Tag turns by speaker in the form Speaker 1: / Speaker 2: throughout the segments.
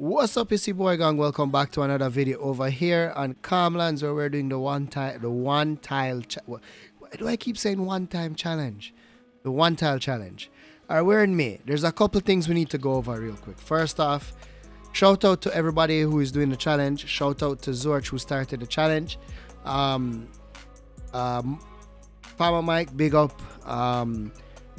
Speaker 1: What's up, it's your boy gang? Welcome back to another video over here on Calmlands, where we're doing the why do I keep saying one time challenge? The one tile challenge. Alright, we're in May. There's a couple things we need to go over real quick. First off, shout out to everybody who is doing the challenge. Shout out to Zorch, who started the challenge. Farmer Mike, big up.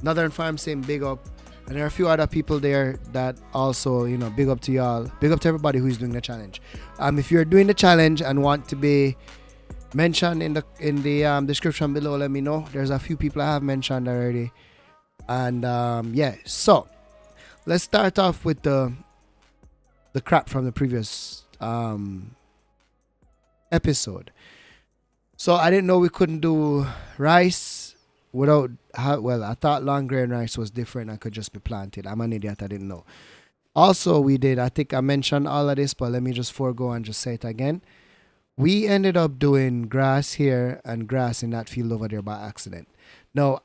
Speaker 1: Northern Farm Sim, big up. And there are a few other people there that also, big up to y'all. Big up to everybody who is doing the challenge. If you're doing the challenge and want to be mentioned in the description below, let me know. There's a few people I have mentioned already. And yeah, so let's start off with the crap from the previous episode. So I didn't know we couldn't do rice without, I thought long grain rice was different and could just be planted. I'm an idiot, I didn't know. Also, I think I mentioned all of this, but let me just forego and just say it again. We ended up doing grass here and grass in that field over there by accident. Now,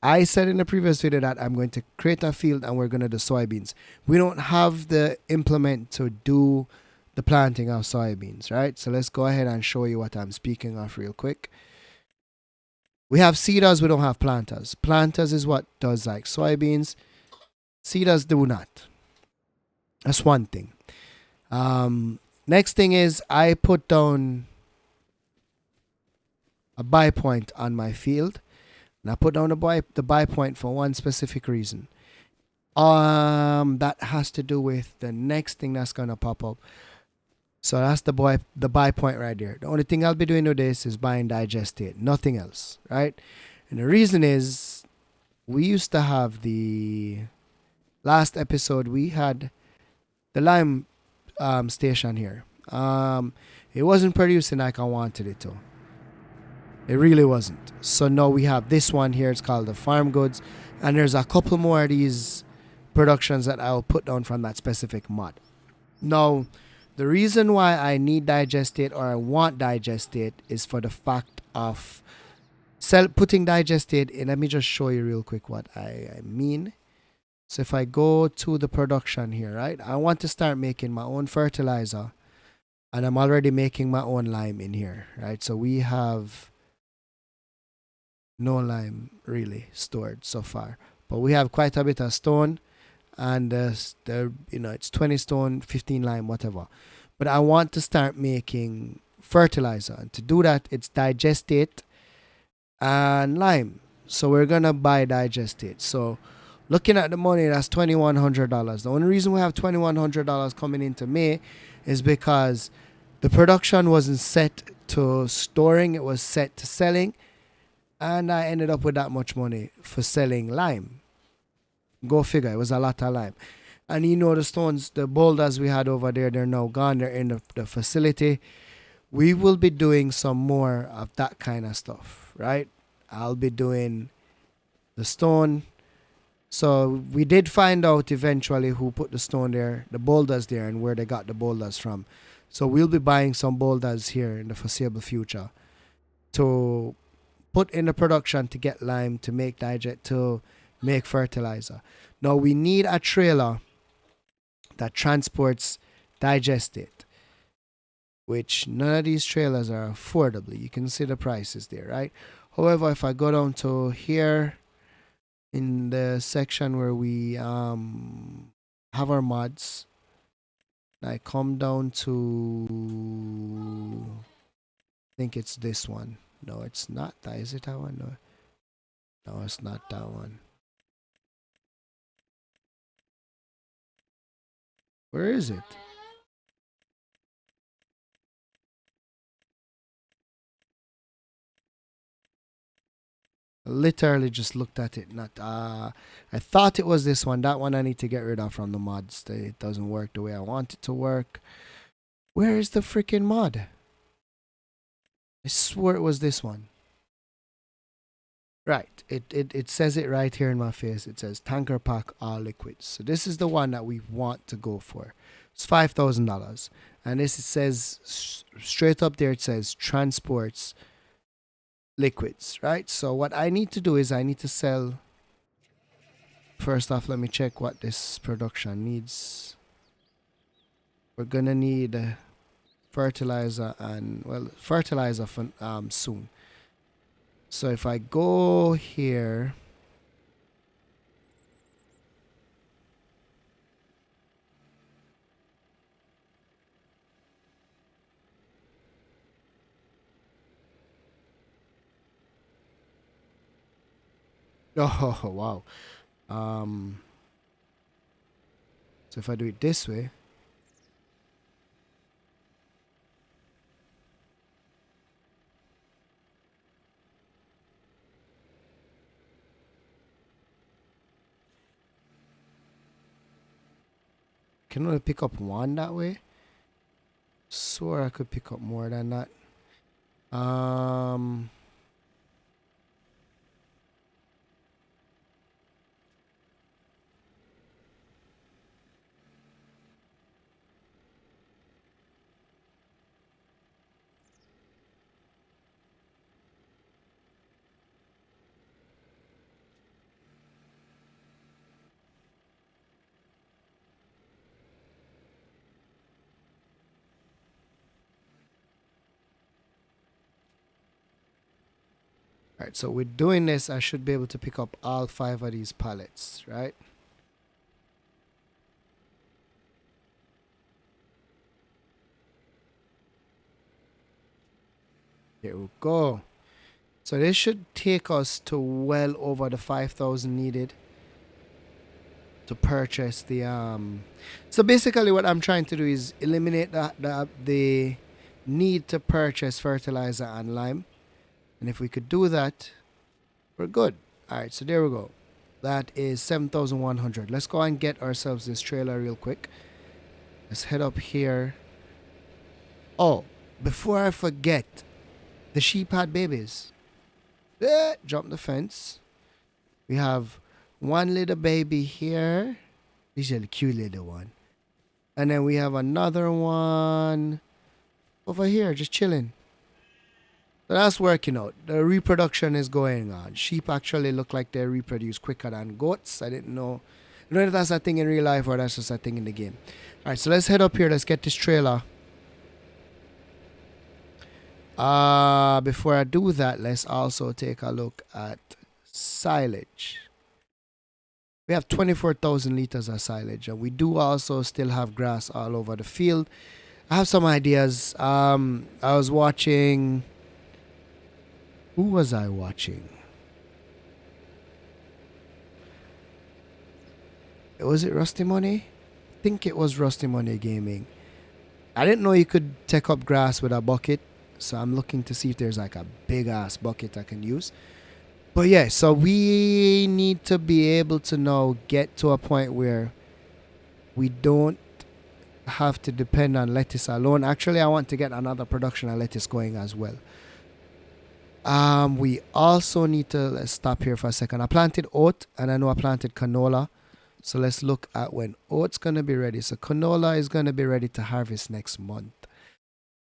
Speaker 1: I said in the previous video that I'm going to create a field and we're going to do soybeans. We don't have the implement to do the planting of soybeans, right? So let's go ahead and show you what I'm speaking of real quick. We have seeders, we don't have planters. Planters is what does like soybeans. Seeders do not. That's one thing. Next thing is I put down a buy point on my field. And I put down the buy point for one specific reason. That has to do with the next thing that's gonna pop up. So that's the buy point right there. The only thing I'll be doing with this is buying digestate, nothing else, right? And the reason is we used to have the last episode we had the lime station here. It wasn't producing like I wanted it to. It really wasn't. So now we have this one here. It's called the farm goods, and there's a couple more of these productions that I'll put down from that specific mod. Now, the reason why I need digestate or I want digestate is for the fact of putting digestate in. Let me just show you real quick what I mean. So if I go to the production here, right, I want to start making my own fertilizer, and I'm already making my own lime in here, right? So we have no lime really stored so far, but we have quite a bit of stone. And it's 20 stone, 15 lime, whatever. But I want to start making fertilizer, and to do that, it's digestate and lime. So we're gonna buy digestate. So looking at the money, that's $2,100. The only reason we have $2,100 coming into May is because the production wasn't set to storing; it was set to selling, and I ended up with that much money for selling lime. Go figure, it was a lot of lime. And the stones, the boulders we had over there, they're now gone. They're in the facility. We will be doing some more of that kind of stuff, right? I'll be doing the stone. So we did find out eventually who put the stone there, the boulders there, and where they got the boulders from. So we'll be buying some boulders here in the foreseeable future to put in the production to get lime, to make to make fertilizer. Now we need a trailer that transports digestate, which none of these trailers are affordable. You can see the prices there, right? However, if I go down to here in the section where we have our mods, I come down to, I think it's this one. No, it's not that. Is it that one? No, it's not that one. Where is it? I literally just looked at it. I thought it was this one. That one I need to get rid of from the mods. It doesn't work the way I want it to work. Where is the freaking mod? I swore it was this one. Right. It says it right here in my face. It says tanker pack all liquids. So this is the one that we want to go for. It's $5,000. And this, it says straight up there, it says transports liquids, right? So what I need to do is I need to sell. First off, let me check what this production needs. we're gonna need fertilizer and fertilizer for, soon. So if I go here, oh wow. Um, so if I do it this way, can only pick up one that way. Swore I could pick up more than that. Um, Alright, so with doing this, I should be able to pick up all 5 of these pallets, right? Here we go. So this should take us to well over the 5,000 needed to purchase the so basically what I'm trying to do is eliminate the need to purchase fertilizer and lime. And if we could do that, we're good. Alright, so there we go. That is 7,100. Let's go and get ourselves this trailer real quick. Let's head up here. Oh, before I forget, the sheep had babies. Jump the fence. We have one little baby here. This is a cute little one. And then we have another one over here, just chilling. So that's working out. The reproduction is going on. Sheep actually look like they reproduce quicker than goats. I didn't know. I don't know if that's a thing in real life or that's just a thing in the game. Alright, so let's head up here. Let's get this trailer. Before I do that, let's also take a look at silage. We have 24,000 liters of silage, and we do also still have grass all over the field. I have some ideas. I was watching. Who was I watching? Was it Rusty Money? I think it was Rusty Money Gaming. I didn't know you could take up grass with a bucket, so I'm looking to see if there's like a big ass bucket I can use. But yeah, so we need to be able to now get to a point where we don't have to depend on lettuce alone. Actually, I want to get another production of lettuce going as well. We also need to, let's stop here for a second. I planted oat and I know I planted canola. So let's look at when oat's going to be ready. So canola is going to be ready to harvest next month.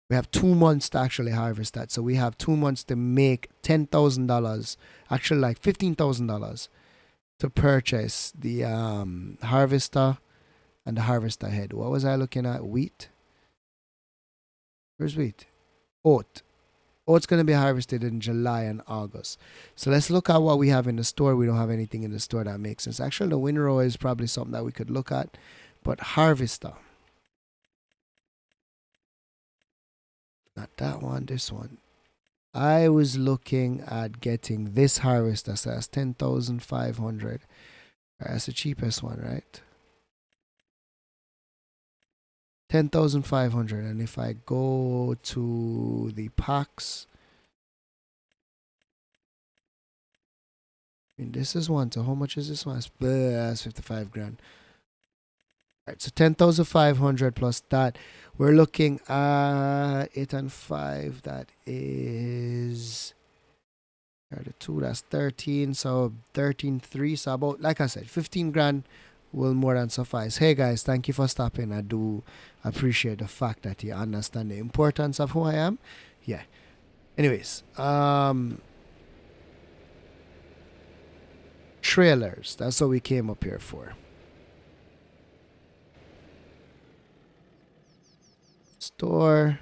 Speaker 1: We have 2 months to actually harvest that. So we have 2 months to make $10,000, actually like $15,000 to purchase the harvester and the harvester head. What was I looking at? Wheat? Where's wheat? Oat. Oat's going to be harvested in July and August. So let's look at what we have in the store. We don't have anything in the store that makes sense. Actually, the windrow is probably something that we could look at. But harvester. Not that one, this one. I was looking at getting this harvester. So that's 10,500. That's the cheapest one, right? 10,500. And if I go to the packs, and this is one. So how much is this one? That's 55 grand. All right, so 10,500 plus that. We're looking at 8 and 5. That is 2. That's 13. So 13.3. So about, like I said, 15 grand will more than suffice. Hey guys, thank you for stopping. I do appreciate the fact that you understand the importance of who I am. Yeah. Anyways, trailers. That's what we came up here for. Store.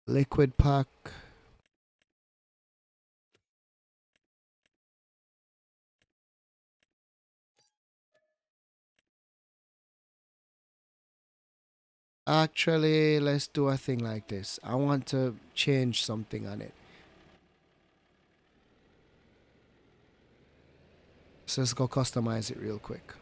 Speaker 1: Liquid pack. Actually, let's do a thing like this. I want to change something on it. So let's go customize it real quick.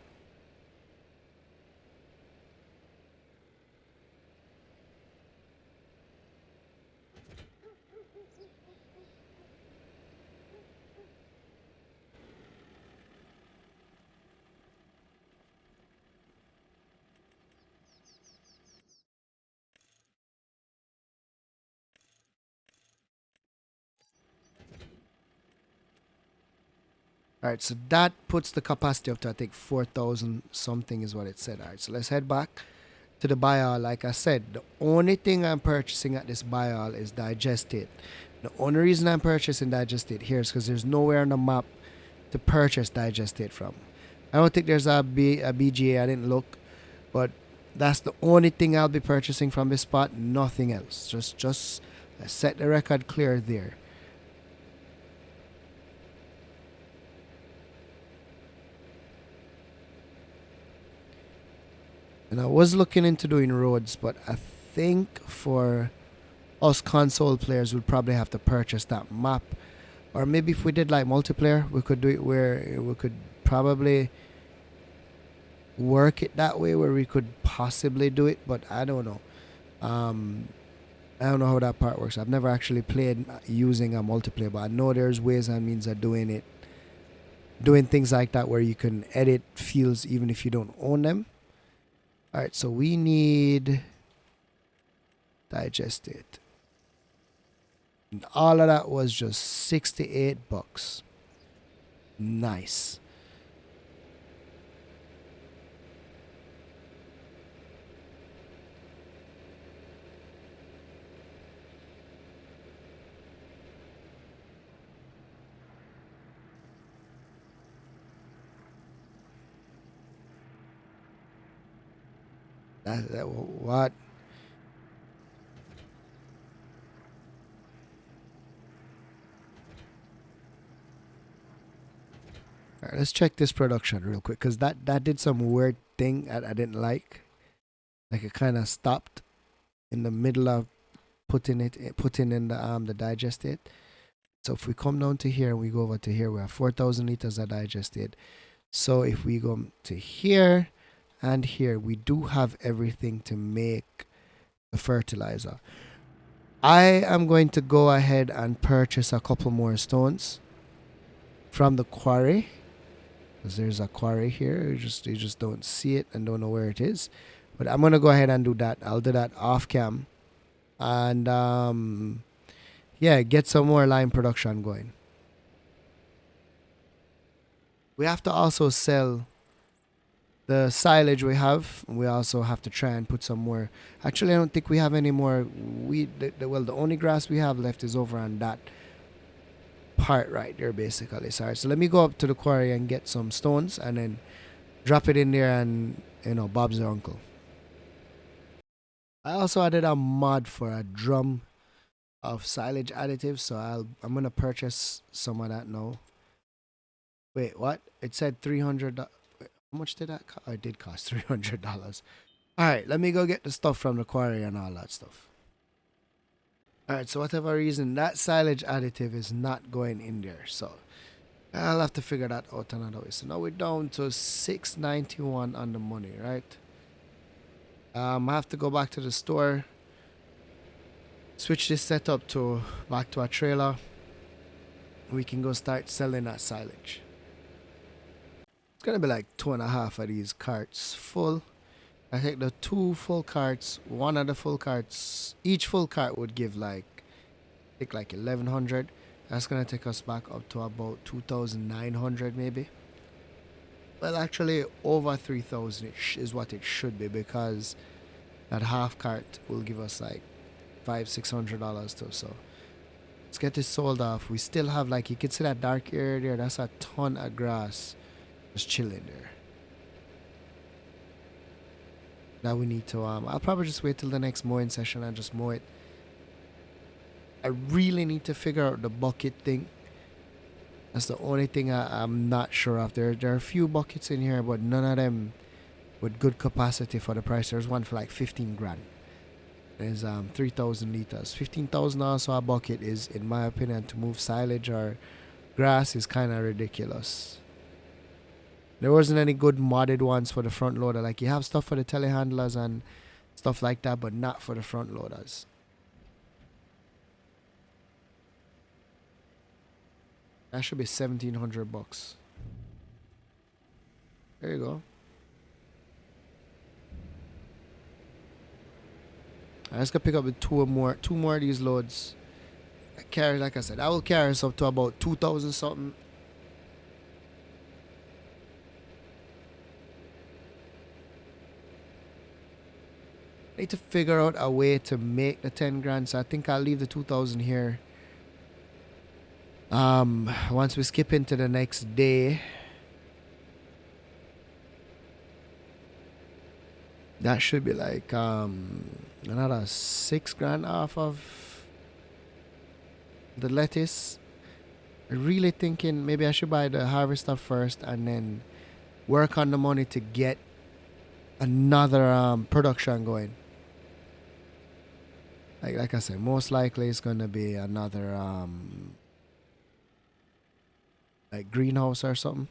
Speaker 1: All right, so that puts the capacity up to, I think, 4,000 something is what it said. All right, so let's head back to the buy all. Like I said, the only thing I'm purchasing at this buy all is digestate. The only reason I'm purchasing digestate here is because there's nowhere on the map to purchase digestate from. I don't think there's a BGA. I didn't look, but that's the only thing I'll be purchasing from this spot. Nothing else. Just set the record clear there. And I was looking into doing roads, but I think for us console players, we'd probably have to purchase that map. Or maybe if we did like multiplayer, we could do it where we could probably work it that way, where we could possibly do it, but I don't know. I don't know how that part works. I've never actually played using a multiplayer, but I know there's ways and means of doing it. Doing things like that where you can edit fields even if you don't own them. Alright, so we need digest it. And all of that was just 68 bucks. Nice. What? Alright, let's check this production real quick, because that did some weird thing I didn't like. Like it kind of stopped in the middle of putting in the digestate. So if we come down to here and we go over to here, we have 4,000 liters of digestate. So if we go to here and here, we do have everything to make the fertilizer. I am going to go ahead and purchase a couple more stones from the quarry, because there's a quarry here. You just don't see it and don't know where it is. But I'm gonna go ahead and do that. I'll do that off cam, and yeah, get some more lime production going. We have to also sell the silage we have. We also have to try and put some more. Actually, I don't think we have any more. Well, the only grass we have left is over on that part right there, basically. Sorry. So let me go up to the quarry and get some stones, and then drop it in there, and Bob's your uncle. I also added a mod for a drum of silage additives, so I'm gonna purchase some of that now. Wait, what? It said 300. How much did that cost? Oh, it did cost $300. Alright, let me go get the stuff from the quarry and all that stuff. Alright, so whatever reason, that silage additive is not going in there, so I'll have to figure that out another way. So now we're down to $6.91 on the money, right? I have to go back to the store, switch this setup to back to a trailer. We can go start selling that silage. It's gonna be like 2.5 of these carts full. I take the 2 full carts, one of the full carts, each full cart would give like, I think like 1,100. That's gonna take us back up to about 2,900 maybe. Well, actually over 3,000 is what it should be, because that half cart will give us like $500-600 too. So let's get this sold off. We still have, like, you can see that dark area there. That's a ton of grass just chilling there. that we need to I'll probably just wait till the next mowing session and just mow it. I really need to figure out the bucket thing. That's the only thing I'm not sure of. There are a few buckets in here, but none of them with good capacity for the price. There's one for like 15 grand. There's 3,000 liters. 15,000 also a bucket is, in my opinion, to move silage or grass is kind of ridiculous. There wasn't any good modded ones for the front loader. Like you have stuff for the telehandlers and stuff like that, but not for the front loaders. That should be 1,700 bucks. There you go. I just gotta pick up with two more of these loads. I carry, like I said, I will carry us up to about 2,000 something. I need to figure out a way to make the 10 grand, so I think I'll leave the 2,000 here. Once we skip into the next day, that should be like another 6 grand off of the lettuce. I'm really thinking maybe I should buy the harvester first and then work on the money to get another production going. Like I said, most likely it's gonna be another like greenhouse or something.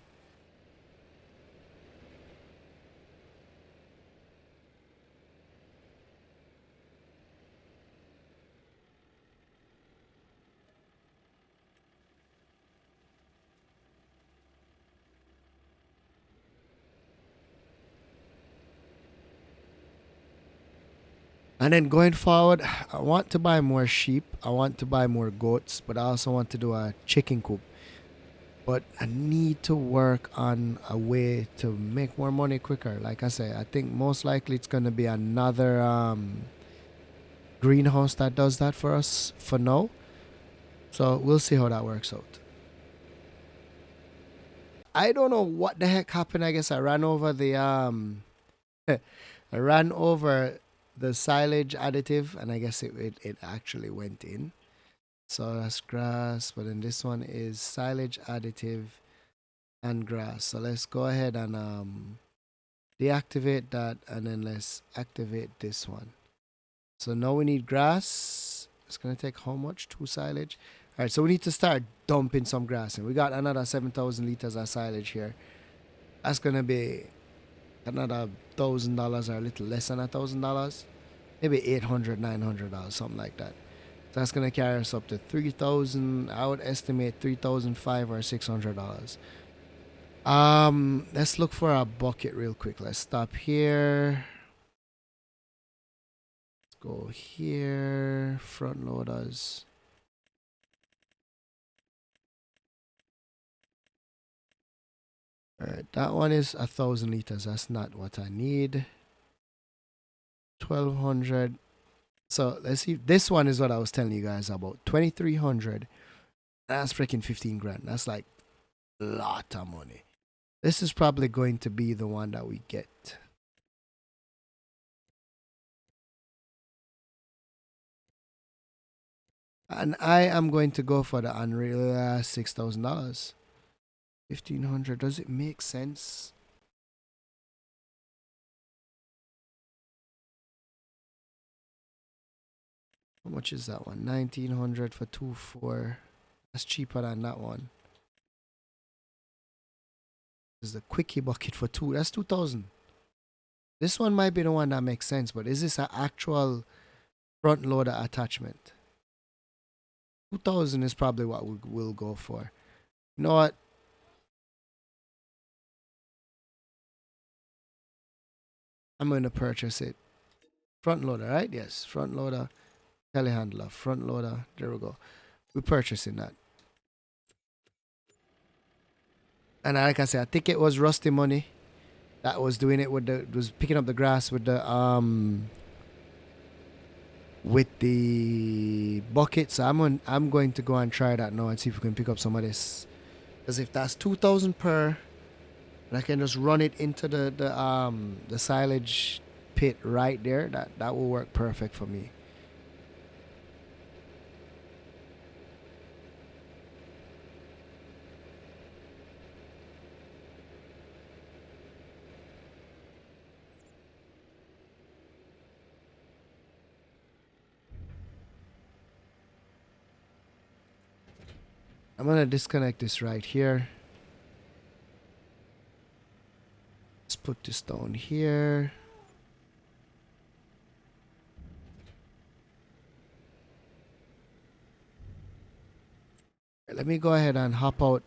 Speaker 1: And then going forward, I want to buy more sheep. I want to buy more goats, but I also want to do a chicken coop. But I need to work on a way to make more money quicker. Like I say, I think most likely it's gonna be another greenhouse that does that for us for now. So we'll see how that works out. I don't know what the heck happened. I guess I ran over the I ran over the silage additive, and I guess it actually went in. So that's grass, but then this one is silage additive and grass. So let's go ahead and deactivate that, and then let's activate this one. So now we need grass. It's gonna take how much? 2 silage. All right, so we need to start dumping some grass in. We got another 7,000 liters of silage here. That's gonna be another $1,000 or a little less than $1,000, maybe $800, $900, something like that. So that's gonna carry us up to 3,000. I would estimate 3,500 or $600. Let's look for a bucket real quick. Let's stop here. Let's go here. Front loaders. All right, that one is 1,000 liters. That's not what I need. 1,200. So let's see. This one is what I was telling you guys about. 2,300. That's freaking 15 grand. That's like a lot of money. This is probably going to be the one that we get. And I am going to go for the unreal $6,000. 1,500. Does it make sense? How much is that one? 1,900 for 2.4. That's cheaper than that one. This is the quickie bucket for 2. That's 2,000. This one might be the one that makes sense, but is this an actual front loader attachment? 2,000 is probably what we'll go for. You know what? I'm going to purchase it. Front loader, right? Yes, front loader, telehandler, front loader. There we go. We're purchasing that. And like I said, I think it was Rusty Money that was doing it with the, was picking up the grass with the bucket. So I'm going to go and try that now and see if we can pick up some of this. Because if that's 2,000 per, and I can just run it into the silage pit right there, that will work perfect for me. I'm gonna disconnect this right here. Let's put this down here. Let me go ahead and hop out.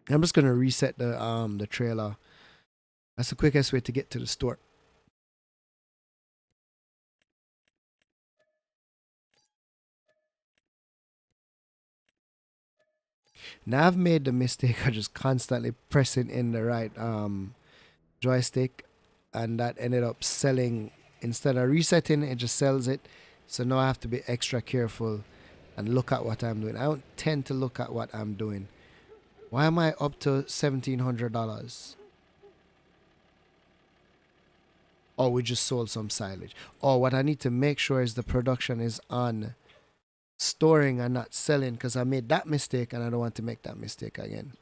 Speaker 1: I'm just gonna reset the trailer. That's the quickest way to get to the store. Now I've made the mistake of just constantly pressing in the right joystick, and that ended up selling. Instead of resetting, it just sells it. So now I have to be extra careful and look at what I'm doing. I don't tend to look at what I'm doing. Why am I up to $1,700? Oh, we just sold some silage. Oh, what I need to make sure is the production is on storing and not selling, because I made that mistake and I don't want to make that mistake again.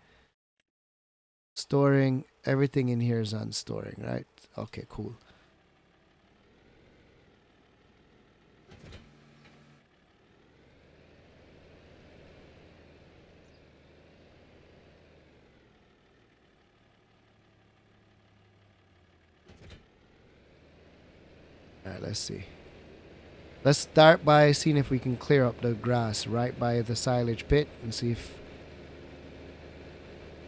Speaker 1: Storing, everything in here is on storing, right? Okay, cool. All right, let's see. Let's start by seeing if we can clear up the grass right by the silage pit and see if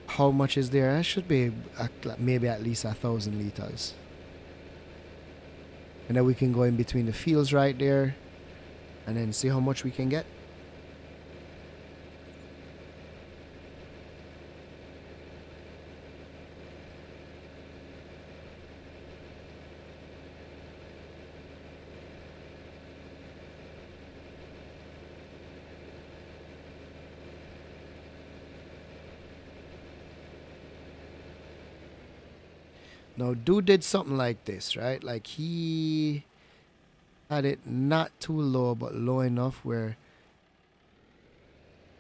Speaker 1: how much is there. That should be maybe at least 1,000 liters. And then we can go in between the fields right there and then see how much we can get. Now, dude did something like this, right? Like he had it not too low, but low enough where...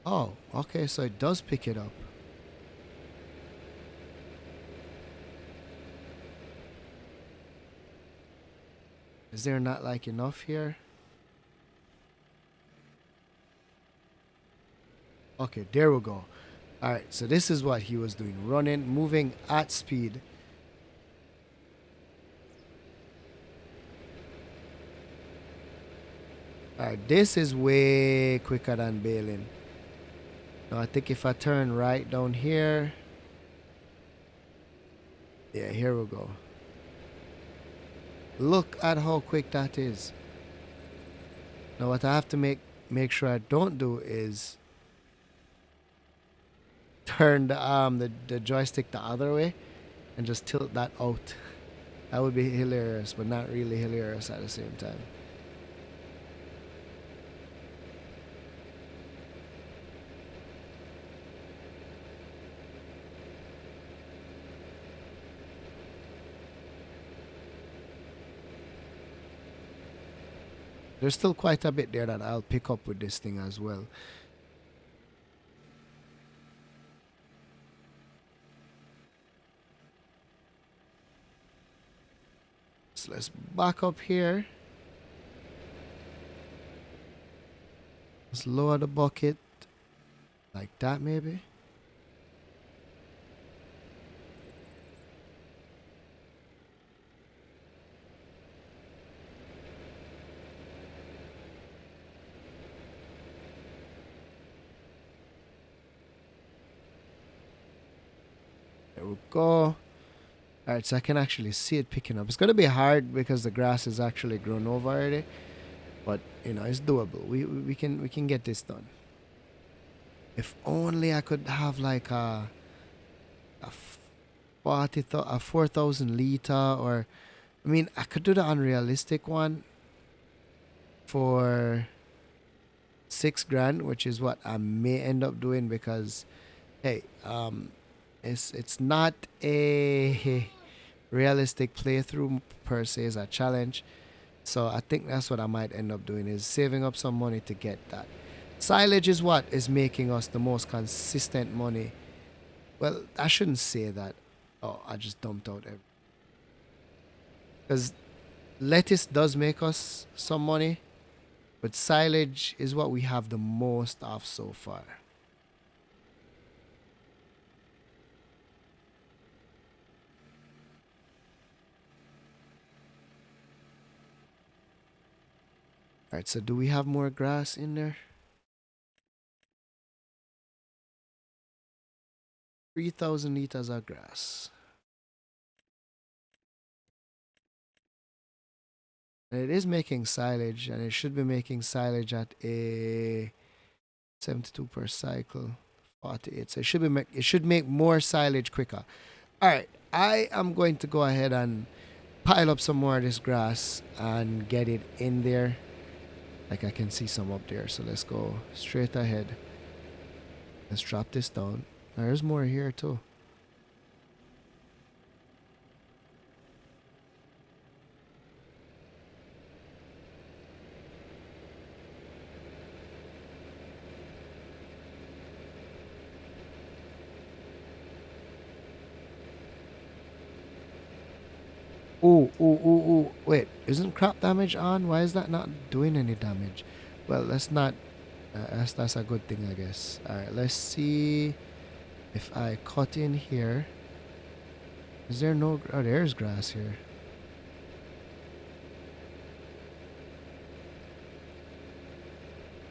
Speaker 1: Oh, okay, so it does pick it up. Is there not like enough here? Okay, there we go. Alright, so this is what he was doing. Running, moving at speed. Alright, this is way quicker than baling. Now I think if I turn right down here... Yeah, here we go. Look at how quick that is. Now what I have to make sure I don't do is turn the joystick the other way and just tilt that out. That would be hilarious, but not really hilarious at the same time. There's still quite a bit there that I'll pick up with this thing as well. So let's back up here. Let's lower the bucket like that maybe. There we go. Alright, so I can actually see it picking up. It's going to be hard because the grass is actually grown over already. But, you know, it's doable. We can get this done. If only I could have like a 4,000 liter, or... I mean, I could do the unrealistic one for 6 grand, which is what I may end up doing because, hey, it's not a realistic playthrough per se is a challenge. So I think that's what I might end up doing is saving up some money to get that. Silage is what is making us the most consistent money. Well, I shouldn't say that. Oh, I just dumped out everything. Because lettuce does make us some money, but silage is what we have the most of so far. Alright, so do we have more grass in there? 3,000 liters of grass. And it is making silage, and it should be making silage at a 72 per cycle, 48. So it should make more silage quicker. All right, I am going to go ahead and pile up some more of this grass and get it in there. Like I can see some up there. So let's go straight ahead. Let's drop this down. There's more here too. Ooh, ooh, ooh, ooh. Wait, isn't crop damage on? Why is that not doing any damage? Well, let's not. That's a good thing, I guess. All right, let's see if I cut in here. Is there no? Oh, there's grass here.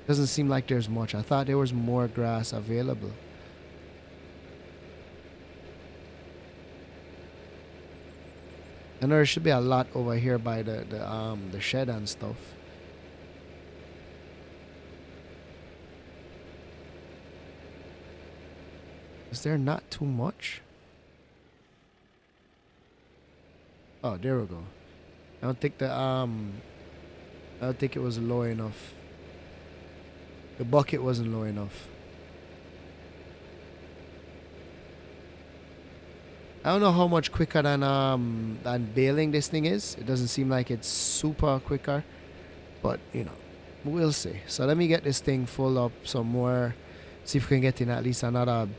Speaker 1: Doesn't seem like there's much. I thought there was more grass available. And there should be a lot over here by the shed and stuff. Is there not too much? Oh, there we go. I don't think I don't think it was low enough. The bucket wasn't low enough. I don't know how much quicker than baling this thing is. It doesn't seem like it's super quicker, but you know, we'll see. So let me get this thing full up some more. See if we can get in at least another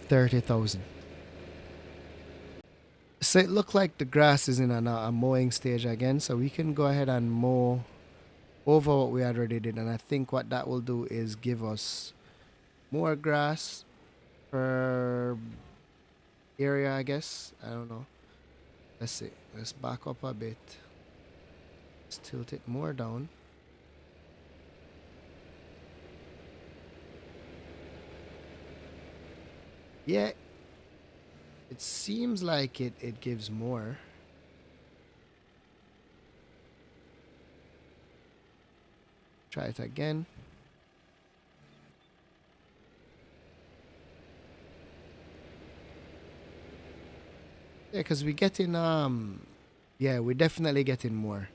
Speaker 1: 30,000. So it looked like the grass is in a mowing stage again, so we can go ahead and mow over what we already did, and I think what that will do is give us more grass per area, I guess. I don't know. Let's see. Let's back up a bit. Let's tilt it more down. Yeah, it seems like it gives more. Try it again. Yeah, because we getting yeah, we're definitely getting more.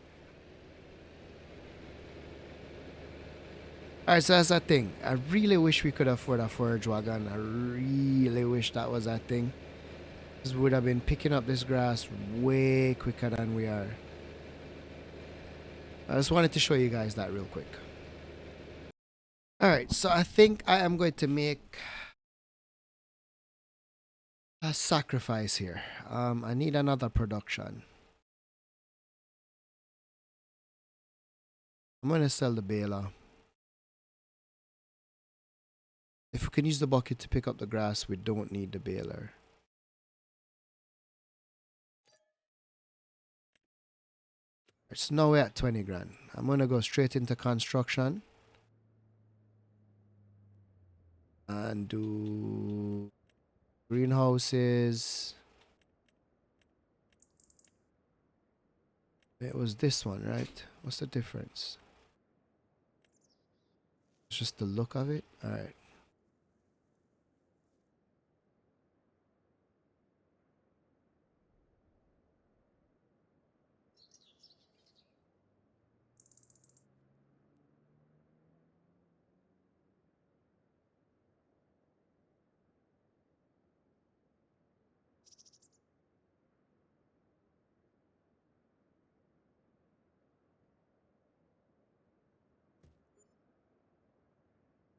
Speaker 1: Alright, so that's that thing. I really wish we could afford a forage wagon. I really wish that was that thing. Because we would have been picking up this grass way quicker than we are. I just wanted to show you guys that real quick. Alright, so I think I am going to make a sacrifice here. I need another production. I'm going to sell the baler. If we can use the bucket to pick up the grass, we don't need the baler. It's now we're at 20 grand. I'm going to go straight into construction and do greenhouses. It was this one, right? What's the difference? It's just the look of it. All right.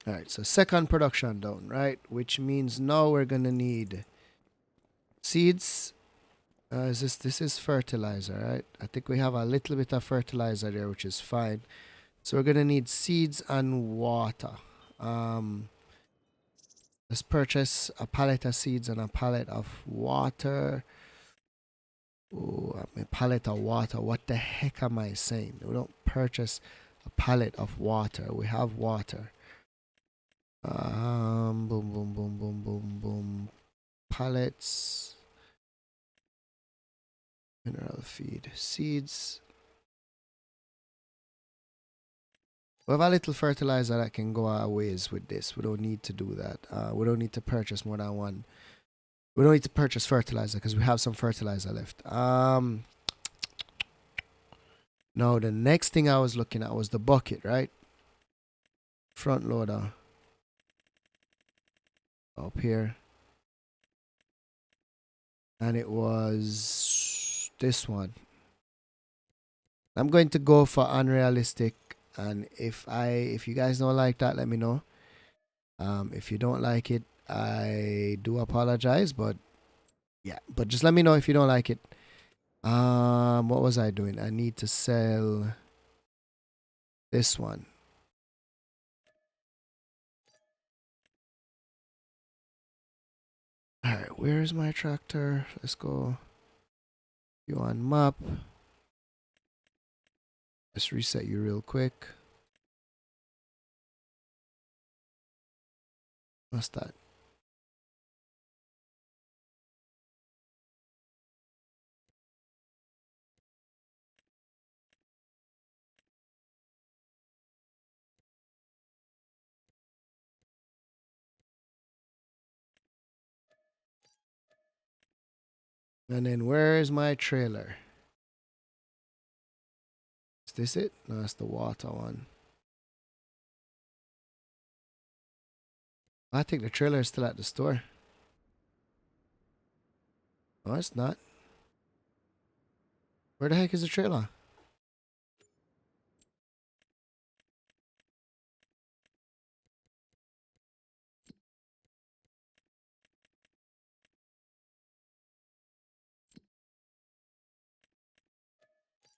Speaker 1: All right, so second production down, right? Which means now we're gonna need seeds. This is fertilizer, right? I think we have a little bit of fertilizer there, which is fine. So we're gonna need seeds and water. Um, let's purchase a pallet of seeds and a pallet of water. Oh, a pallet of water. What the heck am I saying? We don't purchase a pallet of water. We have water. Boom, boom, boom, boom, boom, boom. Pallets. Mineral feed. Seeds. We have a little fertilizer that can go our ways with this. We don't need to do that. We don't need to purchase more than one. We don't need to purchase fertilizer because we have some fertilizer left. Now the next thing I was looking at was the bucket, right? Front loader. Up here. And it was this one. I'm going to go for unrealistic, and if you guys don't like that, let me know. If you don't like it, I do apologize, but yeah, but just let me know if you don't like it. What was I doing? I need to sell this one. All right, where is my tractor? Let's go. You on map. Let's reset you real quick. What's that? And then where is my trailer? Is this it? No, that's the water one. I think the trailer is still at the store. No, it's not. Where the heck is the trailer?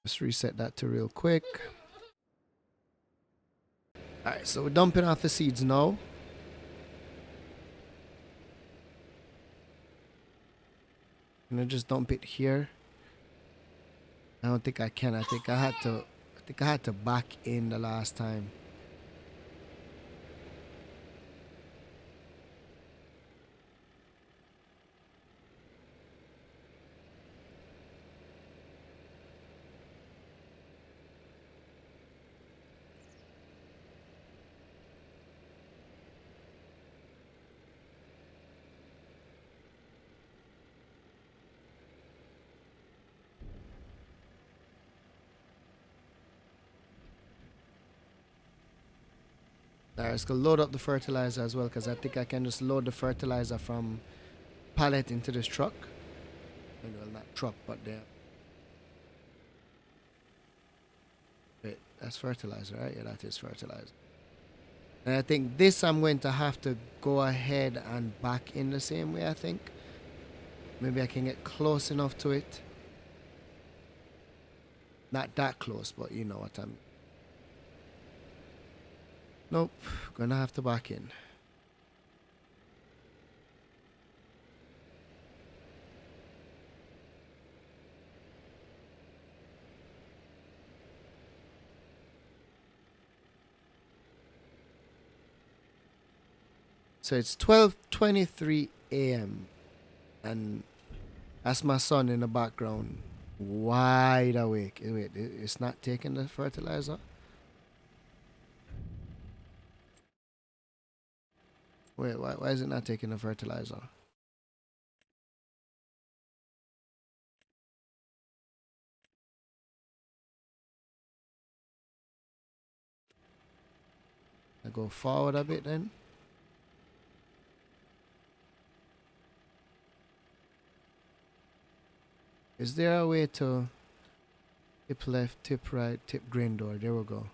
Speaker 1: Let's reset that to real quick. Alright, so we're dumping off the seeds now. I'm gonna just dump it here. I don't think I can. I think I had to back in the last time. Alright, let's go load up the fertilizer as well, because I think I can just load the fertilizer from pallet into this truck. Well, not truck, but there. Wait, that's fertilizer, right? Yeah, that is fertilizer. And I think this I'm going to have to go ahead and back in the same way, I think. Maybe I can get close enough to it. Not that close, but you know what I mean. Nope, gonna have to back in. So it's 12:23 a.m. and that's my son in the background, wide awake. Wait, it's not taking the fertilizer? Wait, why is it not taking the fertilizer? I go forward a bit then. Is there a way to tip left, tip right, tip grain door? There we go.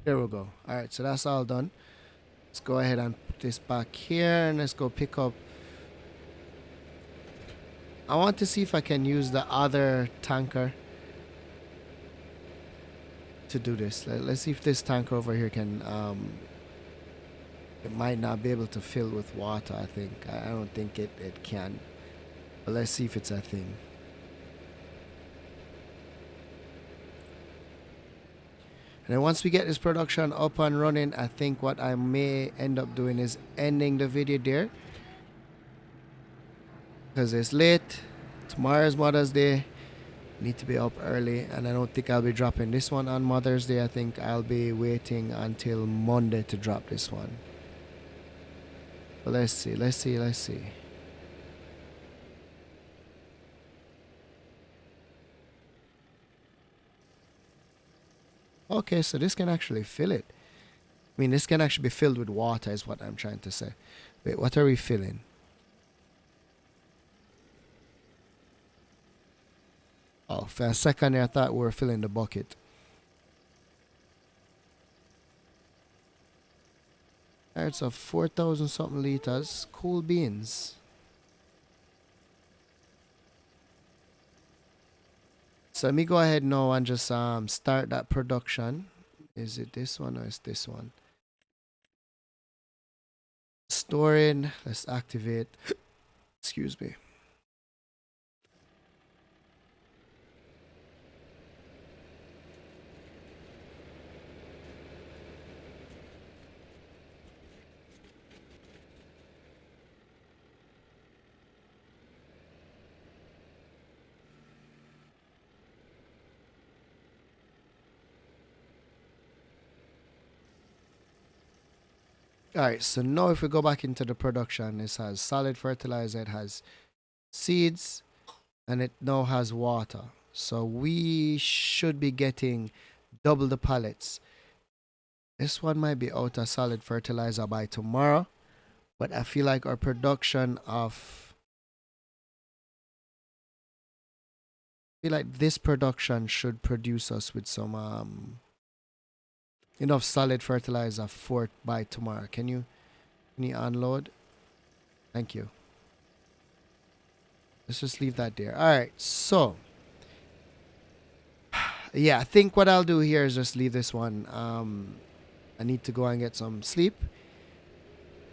Speaker 1: There we go. All right, so that's all done. Let's go ahead and put this back here and let's go pick up. I want to see if I can use the other tanker to do this. Let's see if this tanker over here can, it might not be able to fill with water, I think. I don't think it can. But let's see if it's a thing. And then once we get this production up and running, I think what I may end up doing is ending the video there. Because it's late. Tomorrow's Mother's Day. Need to be up early. And I don't think I'll be dropping this one on Mother's Day. I think I'll be waiting until Monday to drop this one. But let's see. Okay, so this can actually fill it. I mean, this can actually be filled with water is what I'm trying to say. Wait, what are we filling? Oh, for a second there, I thought we were filling the bucket. Alright, so 4,000 something liters. Cool beans. So let me go ahead now and just start that production. Is it this one or is this one? Storing. Let's activate. Excuse me. Alright, so now if we go back into the production, this has solid fertilizer, it has seeds, and it now has water. So we should be getting double the pallets. This one might be out of solid fertilizer by tomorrow, but I feel like our production of... I feel like this production should produce us with some enough solid fertilizer for by tomorrow. Can you unload? Thank you. Let's just leave that there. All right, so yeah, I think what I'll do here is just leave this one. I need to go and get some sleep,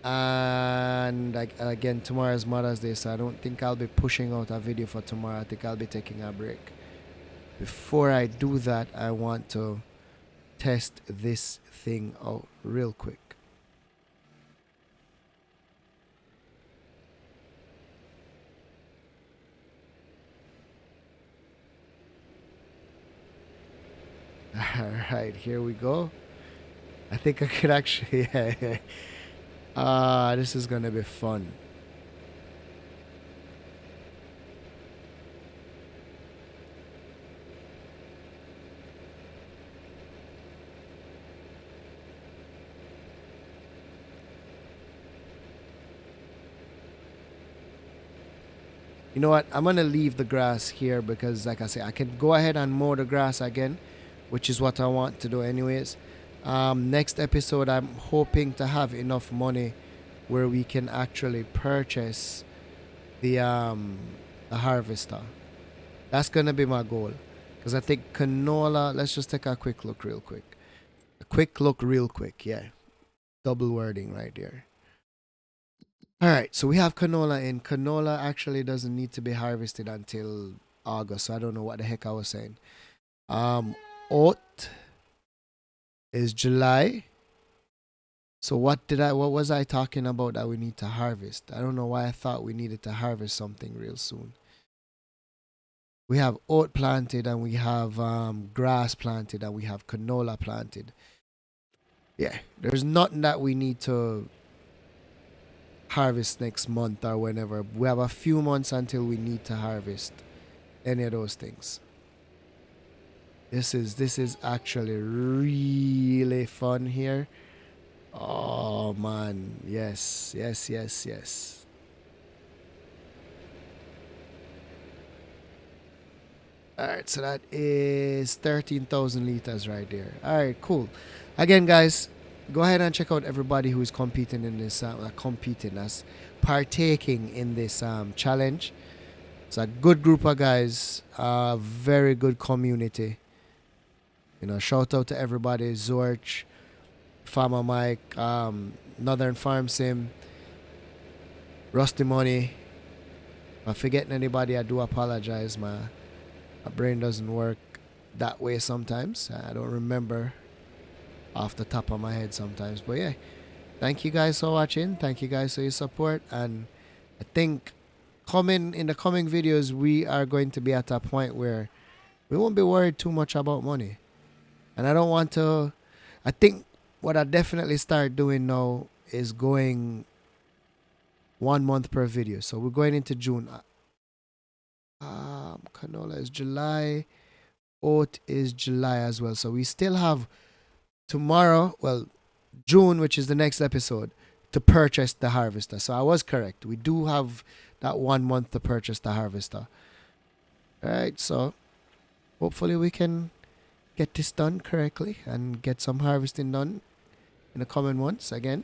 Speaker 1: and again, tomorrow is Mother's Day, so I don't think I'll be pushing out a video for tomorrow. I think I'll be taking a break. Before I do that, I want to test this thing out real quick. Alright, here we go. I think I could actually... this is gonna be fun. You know what? I'm gonna leave the grass here because, like I say, I can go ahead and mow the grass again, which is what I want to do anyways. Next episode, I'm hoping to have enough money where we can actually purchase the harvester. That's gonna be my goal, because I think canola. Let's just take a quick look real quick. Yeah, double wording right there. All right, so we have canola in. Canola actually doesn't need to be harvested until August, so I don't know what the heck I was saying. Oat is July. So what was I talking about that we need to harvest? I don't know why I thought we needed to harvest something real soon. We have oat planted and we have grass planted and we have canola planted. Yeah, there's nothing that we need to harvest next month or whenever. We have a few months until we need to harvest any of those things. This is actually really fun here. Oh man, yes. All right, so that is 13,000 liters right there. All right, cool. Again, guys, go ahead and check out everybody who is competing in this, that's partaking in this challenge. It's a good group of guys, very good community. You know, shout out to everybody, Zorch, Farmer Mike, Northern Farm Sim, Rusty Money. If I'm forgetting anybody, I do apologize. My brain doesn't work that way sometimes. I don't remember off the top of my head sometimes. But yeah, thank you guys for watching. Thank you guys for your support. And I think coming in the coming videos, we are going to be at a point where we won't be worried too much about money. And I don't want to. I think what I definitely start doing now is going 1 month per video. So we're going into June. Canola is July. Oat is July as well. So we still have tomorrow, well, June, which is the next episode, to purchase the harvester. So I was correct. We do have that 1 month to purchase the harvester. All right. So hopefully we can get this done correctly and get some harvesting done in the coming months. Again,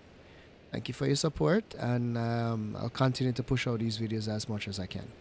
Speaker 1: thank you for your support, and I'll continue to push out these videos as much as I can.